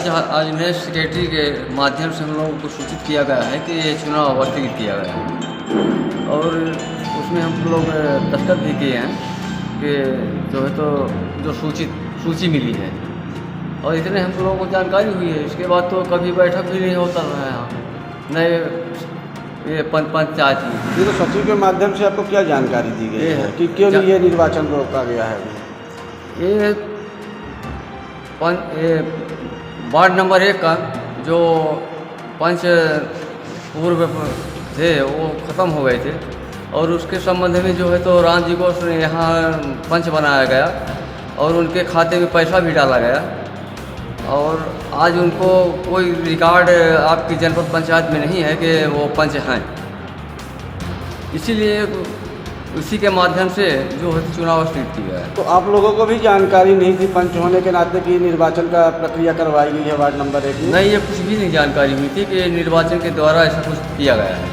आज नए सेक्रेटरी के माध्यम से हम लोगों को सूचित किया गया है कि ये चुनाव स्थगित किया गया है और उसमें हम लोग दस्तखत भी किए हैं कि जो है तो जो सूची मिली है और इतने हम लोगों को जानकारी हुई है। इसके बाद तो कभी बैठक भी नहीं होता है यहाँ नए ये पंचायत की। ये तो सचिव के माध्यम से आपको क्या जानकारी दी गई है कि क्यों ये निर्वाचन रोका गया है? ये वार्ड नंबर 1 का जो पंच पूर्व थे वो ख़त्म हो गए थे और उसके संबंध में जो है तो राम जी को यहाँ पंच बनाया गया और उनके खाते में पैसा भी डाला गया और आज उनको कोई रिकॉर्ड आपकी जनपद पंचायत में नहीं है कि वो पंच हैं। इसीलिए उसी के माध्यम से जो है चुनाव स्थगित किया है। तो आप लोगों को भी जानकारी नहीं थी पंच होने के नाते कि निर्वाचन का प्रक्रिया करवाई गई है वार्ड नंबर 1 में? नहीं, ये कुछ भी नहीं जानकारी हुई थी कि निर्वाचन के द्वारा ऐसा कुछ किया गया है।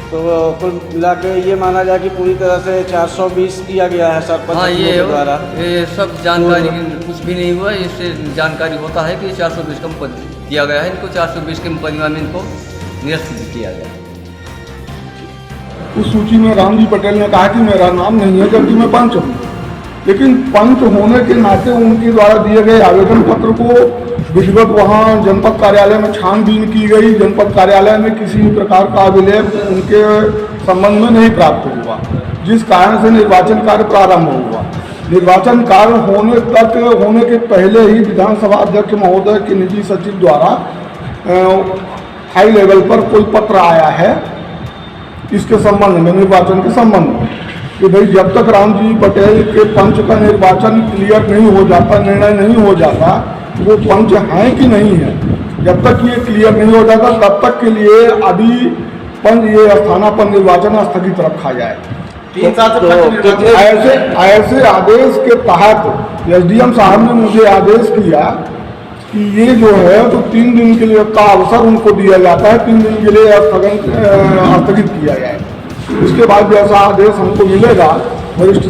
तो कुल मिला के ये माना जाए कि पूरी तरह से 420 किया गया है सरपंच के द्वारा। ये सब जानकारी कुछ भी नहीं हुआ। इससे जानकारी होता है कि 420 का दिया गया है, इनको 420 के मुकदमा में इनको निरस्त किया गया। उस सूची में रामजी पटेल ने कहा कि मेरा नाम नहीं है जबकि मैं पंच हूँ, लेकिन पंच होने के नाते उनके द्वारा दिए गए आवेदन पत्र को विधिवत वहाँ जनपद कार्यालय में छानबीन की गई। जनपद कार्यालय में किसी भी प्रकार का अभिलेख उनके संबंध में नहीं प्राप्त हुआ, जिस कारण से निर्वाचन कार्य प्रारंभ हुआ। निर्वाचन कार्य होने के पहले ही विधानसभा अध्यक्ष महोदय के निजी सचिव द्वारा हाई लेवल पर कोई पत्र आया है इसके संबंध में, निर्वाचन के संबंध में, कि भाई जब तक रामजी पटेल के पंच का निर्वाचन क्लियर नहीं हो जाता, निर्णय नहीं हो जाता, वो पंच हैं कि नहीं है, जब तक ये क्लियर नहीं हो जाता तब तक के लिए अभी पंच ये स्थाना पर निर्वाचन स्थगित रखा जाए। ऐसे आदेश के तहत एसडीएम साहब ने मुझे आदेश किया कि ये जो है तो 3 दिन के लिए का अवसर उनको दिया जाता है, 3 दिन के लिए स्थगित किया जाए। उसके बाद जैसा आदेश हमको मिलेगा वरिष्ठ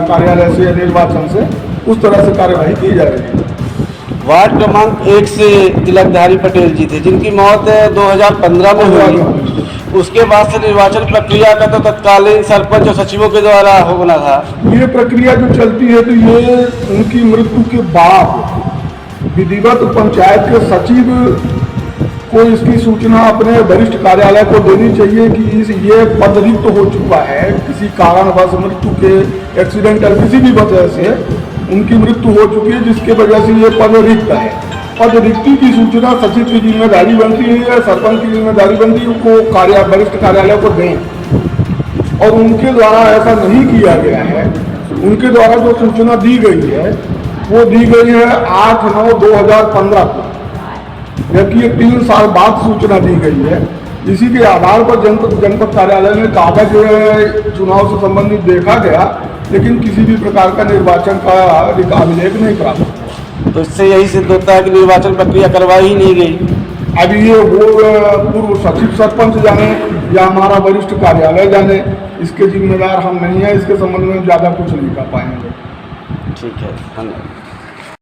कार्यालय से, निर्वाचन से, उस तरह से कार्यवाही की जाएगी। वार्ड क्रमांक 1 से तिलकधारी पटेल जी थे जिनकी मौत 2015 में हुई। उसके बाद से निर्वाचन प्रक्रिया का तो तत्कालीन सरपंच और सचिवों के द्वारा होना था। ये प्रक्रिया जो चलती है तो ये उनकी मृत्यु के बाद विधिवत पंचायत के सचिव को इसकी सूचना अपने वरिष्ठ कार्यालय को देनी चाहिए कि ये पद रिक्त हो चुका है, किसी कारणवश मृत्यु के एक्सीडेंटल किसी भी वजह से उनकी मृत्यु हो चुकी है, जिसके वजह से ये पद रिक्त है। पद रिक्ति की सूचना सचिव की जिम्मेदारी बनती है, सरपंच की जिम्मेदारी बनती है उनको वरिष्ठ कार्यालय को दें और उनके द्वारा ऐसा नहीं किया गया है। उनके द्वारा जो सूचना दी गई है वो दी गई है 8/9/2015 को, जबकि ये 3 साल बाद सूचना दी गई है। इसी के आधार पर जनपद कार्यालय में कागज चुनाव से संबंधित देखा गया, लेकिन किसी भी प्रकार का निर्वाचन का अभिलेख नहीं प्राप्त हुआ। तो इससे यही सिद्ध होता है कि निर्वाचन प्रक्रिया करवाई ही नहीं गई। अभी ये वो पूर्व सचिव सरपंच जाने या हमारा वरिष्ठ कार्यालय जाने, इसके जिम्मेदार हम नहीं हैं। इसके संबंध में ज़्यादा कुछ नहीं कर पाएंगे। ठीक है, धन्यवाद।